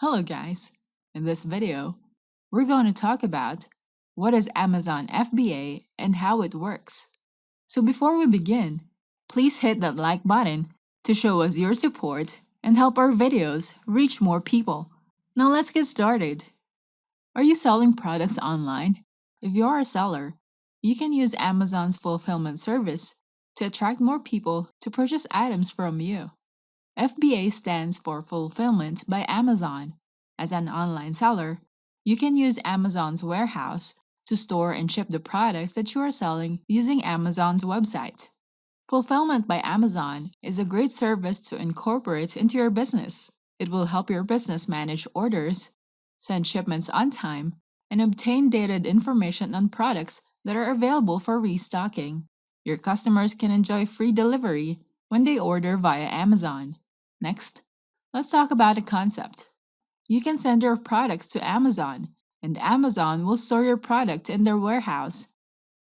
Hello guys! In this video, we're going to talk about what is Amazon FBA and how it works. So before we begin, please hit that like button to show us your support and help our videos reach more people. Now let's get started. Are you selling products online? If you are a seller, you can use Amazon's fulfillment service to attract more people to purchase items from you. FBA stands for Fulfillment by Amazon. As an online seller, you can use Amazon's warehouse to store and ship the products that you are selling using Amazon's website. Fulfillment by Amazon is a great service to incorporate into your business. It will help your business manage orders, send shipments on time, and obtain dated information on products that are available for restocking. Your customers can enjoy free delivery when they order via Amazon. Next, let's talk about the concept. You can send your products to Amazon, and Amazon will store your product in their warehouse.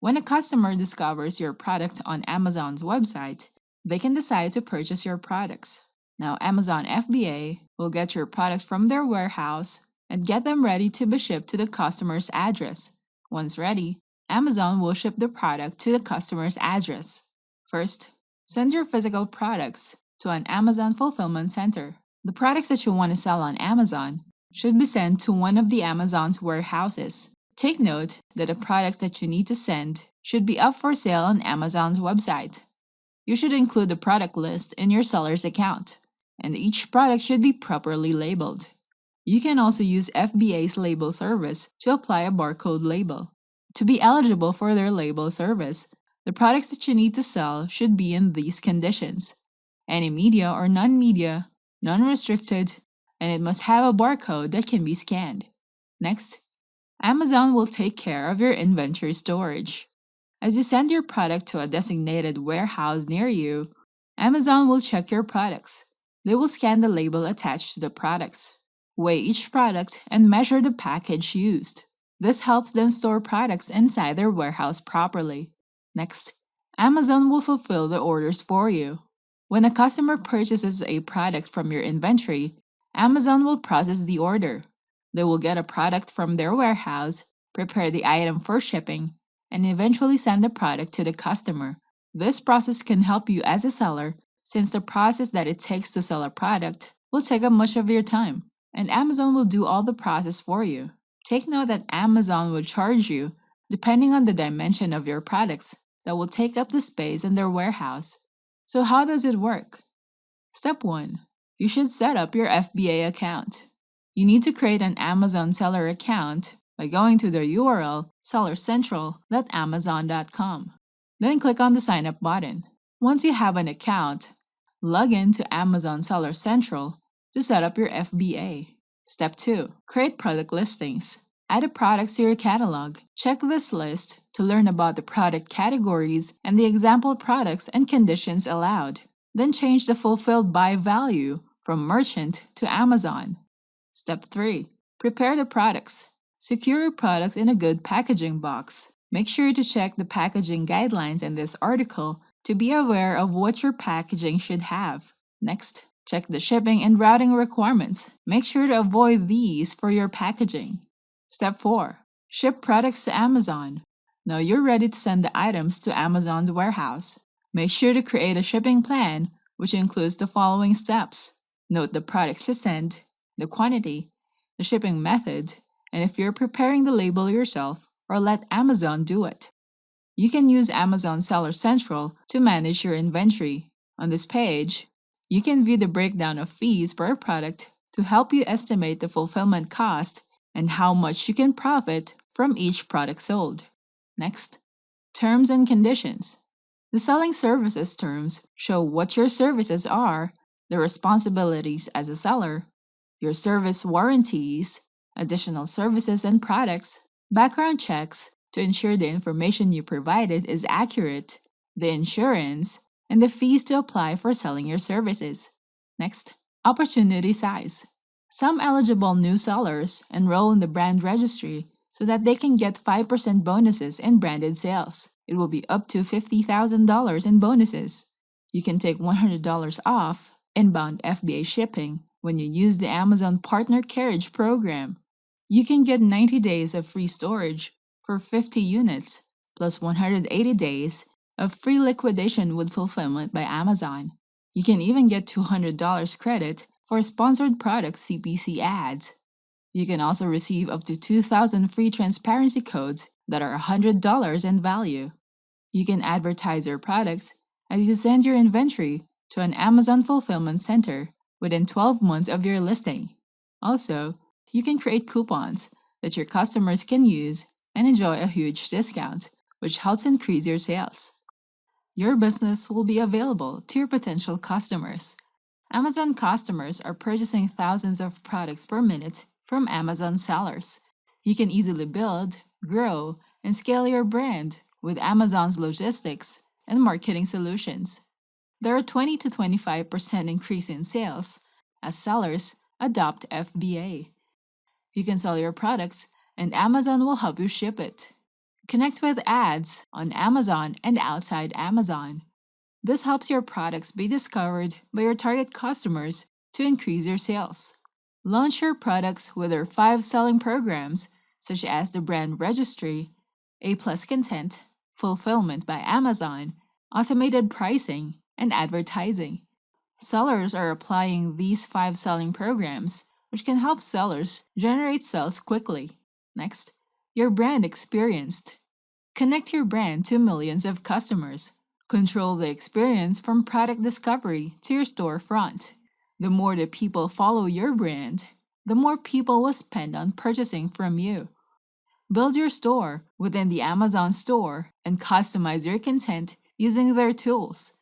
When a customer discovers your product on Amazon's website, they can decide to purchase your products. Now, Amazon FBA will get your products from their warehouse and get them ready to be shipped to the customer's address. Once ready, Amazon will ship the product to the customer's address. First, send your physical products to an Amazon fulfillment center. The products that you want to sell on Amazon should be sent to one of the Amazon's warehouses. Take note that the products that you need to send should be up for sale on Amazon's website. You should include the product list in your seller's account, and each product should be properly labeled. You can also use FBA's Label Service to apply a barcode label. To be eligible for their label service, the products that you need to sell should be in these conditions: any media or non-media, non-restricted, and it must have a barcode that can be scanned. Next, Amazon will take care of your inventory storage. As you send your product to a designated warehouse near you, Amazon will check your products. They will scan the label attached to the products, weigh each product, and measure the package used. This helps them store products inside their warehouse properly. Next, Amazon will fulfill the orders for you. When a customer purchases a product from your inventory, Amazon will process the order. They will get a product from their warehouse, prepare the item for shipping, and eventually send the product to the customer. This process can help you as a seller, since the process that it takes to sell a product will take up much of your time, and Amazon will do all the process for you. Take note that Amazon will charge you depending on the dimension of your products that will take up the space in their warehouse. So how does it work? Step 1. You should set up your FBA account. You need to create an Amazon seller account by going to the URL sellercentral.amazon.com. Then click on the sign up button. Once you have an account, log in to Amazon Seller Central to set up your FBA. Step 2. Create product listings. Add the products to your catalog. Check this list to learn about the product categories and the example products and conditions allowed. Then change the fulfilled by value from merchant to Amazon. Step 3. Prepare the products. Secure your products in a good packaging box. Make sure to check the packaging guidelines in this article to be aware of what your packaging should have. Next, check the shipping and routing requirements. Make sure to avoid these for your packaging. Step 4. Ship products to Amazon. Now you're ready to send the items to Amazon's warehouse. Make sure to create a shipping plan, which includes the following steps. Note the products to send, the quantity, the shipping method, and if you're preparing the label yourself, or let Amazon do it. You can use Amazon Seller Central to manage your inventory. On this page, you can view the breakdown of fees per product to help you estimate the fulfillment cost and how much you can profit from each product sold. Next, terms and conditions. The selling services terms show what your services are, the responsibilities as a seller, your service warranties, additional services and products, background checks to ensure the information you provided is accurate, the insurance, and the fees to apply for selling your services. Next, opportunity size. Some eligible new sellers enroll in the brand registry so that they can get 5% bonuses in branded sales. It will be up to $50,000 in bonuses. You can take $100 off inbound FBA shipping when you use the Amazon Partner Carriage program. You can get 90 days of free storage for 50 units, plus 180 days of free liquidation with fulfillment by Amazon. You can even get $200 credit for sponsored product CPC ads. You can also receive up to 2,000 free transparency codes that are $100 in value. You can advertise your products as you send your inventory to an Amazon fulfillment center within 12 months of your listing. Also, you can create coupons that your customers can use and enjoy a huge discount, which helps increase your sales. Your business will be available to your potential customers. Amazon customers are purchasing thousands of products per minute from Amazon sellers. You can easily build, grow, and scale your brand with Amazon's logistics and marketing solutions. There are 20 to 25% increase in sales as sellers adopt FBA. You can sell your products and Amazon will help you ship it. Connect with ads on Amazon and outside Amazon. This helps your products be discovered by your target customers to increase your sales. Launch your products with our 5 selling programs, such as the brand registry, A+ content, fulfillment by Amazon, automated pricing, and advertising. Sellers are applying these 5 selling programs, which can help sellers generate sales quickly. Next, your brand experience. Connect your brand to millions of customers. Control the experience from product discovery to your storefront. The more the people follow your brand, the more people will spend on purchasing from you. Build your store within the Amazon store and customize your content using their tools.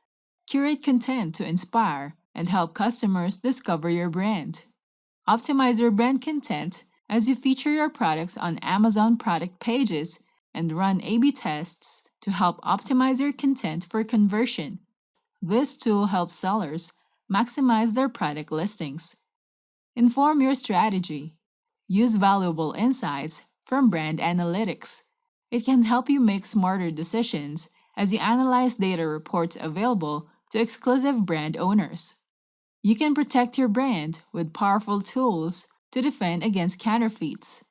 Curate content to inspire and help customers discover your brand. Optimize your brand content as you feature your products on Amazon product pages and run A/B tests to help optimize your content for conversion. This tool helps sellers maximize their product listings. Inform your strategy. Use valuable insights from brand analytics. It can help you make smarter decisions as you analyze data reports available to exclusive brand owners. You can protect your brand with powerful tools to defend against counterfeits.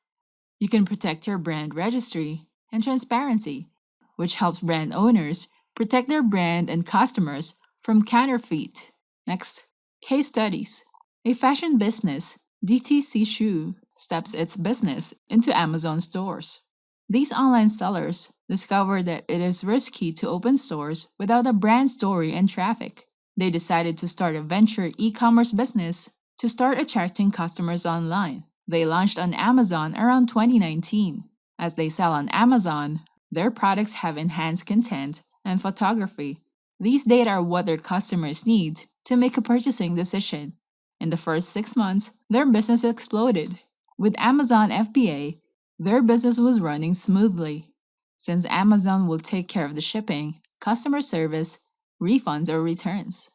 You can protect your brand registry and transparency, which helps brand owners protect their brand and customers from counterfeit. Next, case studies. A fashion business, DTC Shoe, steps its business into Amazon stores. These online sellers discovered that it is risky to open stores without a brand story and traffic. They decided to start a venture e-commerce business to start attracting customers online. They launched on Amazon around 2019. As they sell on Amazon, their products have enhanced content and photography. These data are what their customers need to make a purchasing decision. In the first 6 months, their business exploded. With Amazon FBA, their business was running smoothly. Since Amazon will take care of the shipping, customer service, refunds, or returns.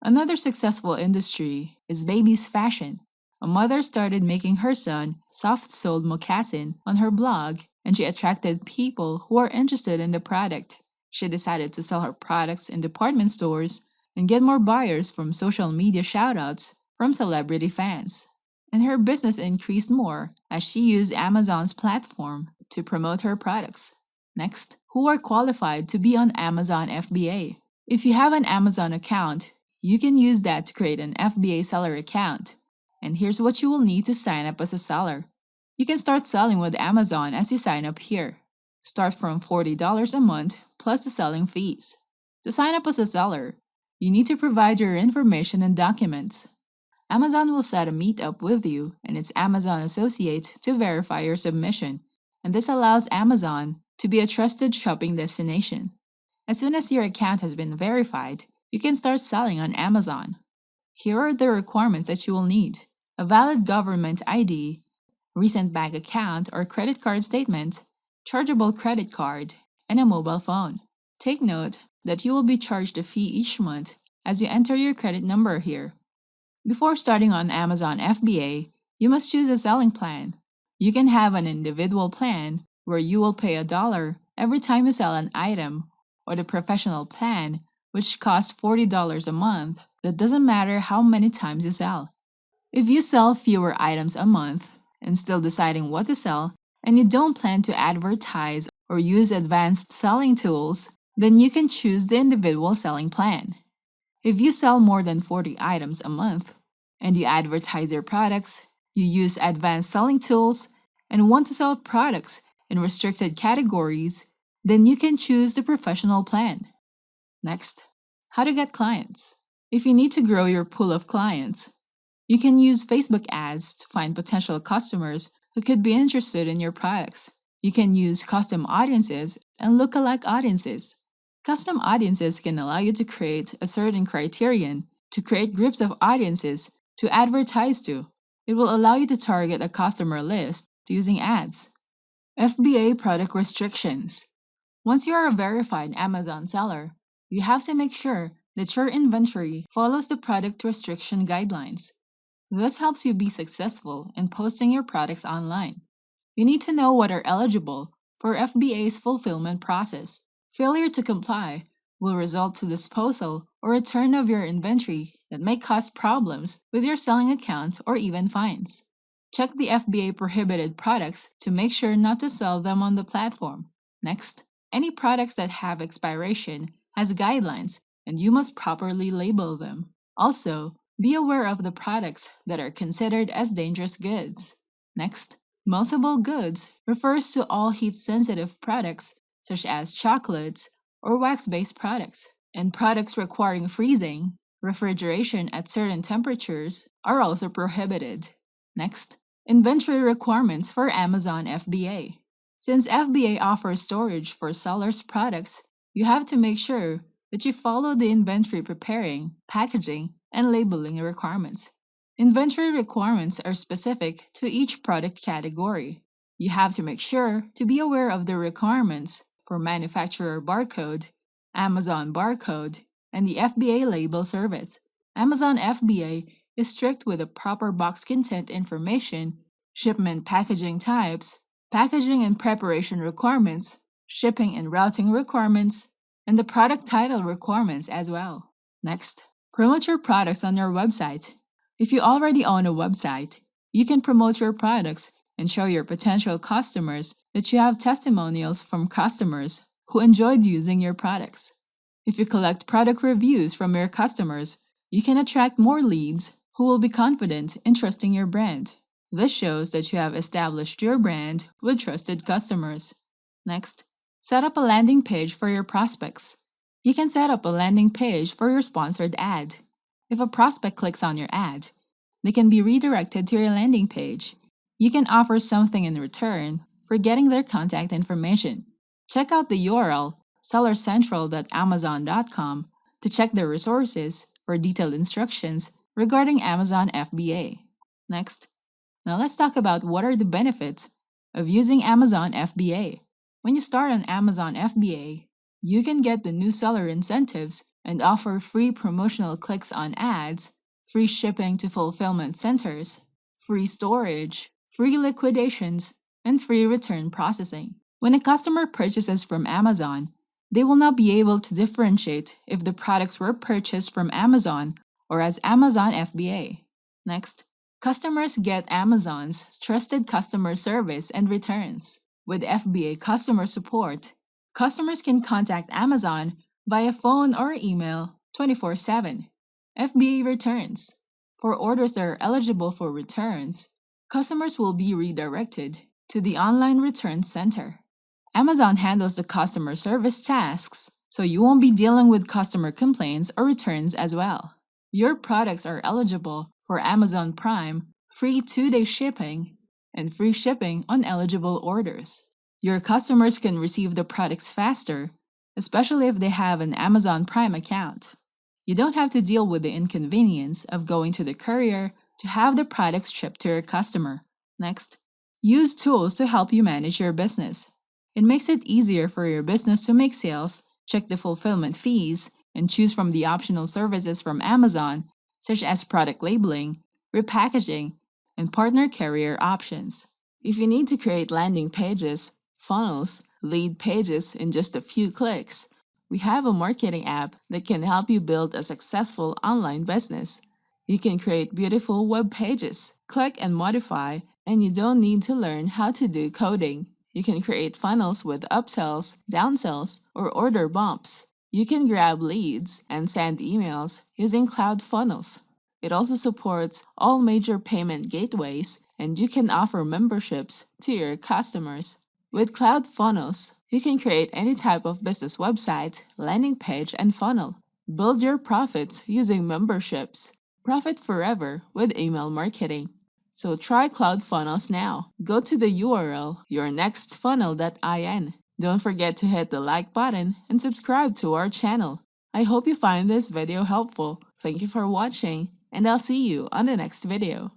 Another successful industry is babies fashion. A mother started making her son soft-soled moccasin on her blog, and she attracted people who are interested in the product. She decided to sell her products in department stores and get more buyers from social media shoutouts from celebrity fans. And her business increased more as she used Amazon's platform to promote her products. Next, who are qualified to be on Amazon FBA? If you have an Amazon account, you can use that to create an FBA seller account. And here's what you will need to sign up as a seller. You can start selling with Amazon as you sign up here. Start from $40 a month plus the selling fees. To sign up as a seller, you need to provide your information and documents. Amazon will set a meetup with you and its Amazon associate to verify your submission, and this allows Amazon to be a trusted shopping destination. As soon as your account has been verified, you can start selling on Amazon. Here are the requirements that you will need: a valid government ID, recent bank account or credit card statement, chargeable credit card, and a mobile phone. Take note that you will be charged a fee each month as you enter your credit number here. Before starting on Amazon FBA, you must choose a selling plan. You can have an individual plan where you will pay $1 every time you sell an item, or the professional plan, which costs $40 a month. That doesn't matter how many times you sell. If you sell fewer items a month and still deciding what to sell, and you don't plan to advertise or use advanced selling tools, then you can choose the individual selling plan. If you sell more than 40 items a month and you advertise your products, you use advanced selling tools, and want to sell products in restricted categories, then you can choose the professional plan. Next, how to get clients. If you need to grow your pool of clients, you can use Facebook ads to find potential customers who could be interested in your products. You can use custom audiences and lookalike audiences. Custom audiences can allow you to create a certain criterion to create groups of audiences to advertise to. It will allow you to target a customer list using ads. FBA product restrictions. Once you are a verified Amazon seller, you have to make sure that your inventory follows the product restriction guidelines. This helps you be successful in posting your products online. You need to know what are eligible for FBA's fulfillment process. Failure to comply will result to disposal or return of your inventory that may cause problems with your selling account or even fines. Check the FBA prohibited products to make sure not to sell them on the platform. Next, any products that have expiration has guidelines and you must properly label them. Also, be aware of the products that are considered as dangerous goods. Next, meltable goods refers to all heat-sensitive products such as chocolates or wax-based products, and products requiring freezing, refrigeration at certain temperatures are also prohibited. Next, inventory requirements for Amazon FBA. Since FBA offers storage for sellers' products, you have to make sure that you follow the inventory preparing, packaging, and labeling requirements. Inventory requirements are specific to each product category. You have to make sure to be aware of the requirements for manufacturer barcode, Amazon barcode, and the FBA Label Service. Amazon FBA is strict with the proper box content information, shipment packaging types, packaging and preparation requirements, shipping and routing requirements, and the product title requirements as well. Next, promote your products on your website. If you already own a website, you can promote your products and show your potential customers that you have testimonials from customers who enjoyed using your products. If you collect product reviews from your customers, you can attract more leads who will be confident in trusting your brand. This shows that you have established your brand with trusted customers. Next, set up a landing page for your prospects. You can set up a landing page for your sponsored ad. If a prospect clicks on your ad, they can be redirected to your landing page. You can offer something in return for getting their contact information. Check out the URL sellercentral.amazon.com to check their resources for detailed instructions regarding Amazon FBA. Next, now let's talk about what are the benefits of using Amazon FBA. When you start on Amazon FBA, you can get the new seller incentives and offer free promotional clicks on ads, free shipping to fulfillment centers, free storage, free liquidations, and free return processing. When a customer purchases from Amazon, they will not be able to differentiate if the products were purchased from Amazon or as Amazon FBA. Next, customers get Amazon's trusted customer service and returns. With FBA customer support, customers can contact Amazon via phone or email 24/7. FBA returns. For orders that are eligible for returns, customers will be redirected to the online return center. Amazon handles the customer service tasks, so you won't be dealing with customer complaints or returns as well. Your products are eligible for Amazon Prime, free 2-day shipping, and free shipping on eligible orders. Your customers can receive the products faster, especially if they have an Amazon Prime account. You don't have to deal with the inconvenience of going to the courier to have the products shipped to your customer. Next, use tools to help you manage your business. It makes it easier for your business to make sales, check the fulfillment fees, and choose from the optional services from Amazon, such as product labeling, repackaging, and partner carrier options. If you need to create landing pages, funnels, lead pages in just a few clicks, we have a marketing app that can help you build a successful online business. You can create beautiful web pages, click and modify, and you don't need to learn how to do coding. You can create funnels with upsells, downsells, or order bumps. You can grab leads and send emails using Cloud Funnels. It also supports all major payment gateways, and you can offer memberships to your customers. With Cloud Funnels, you can create any type of business website, landing page, and funnel. Build your profits using memberships. Profit forever with email marketing. So try Cloud Funnels now. Go to the URL yournextfunnel.in. Don't forget to hit the like button and subscribe to our channel. I hope you find this video helpful. Thank you for watching, and I'll see you on the next video.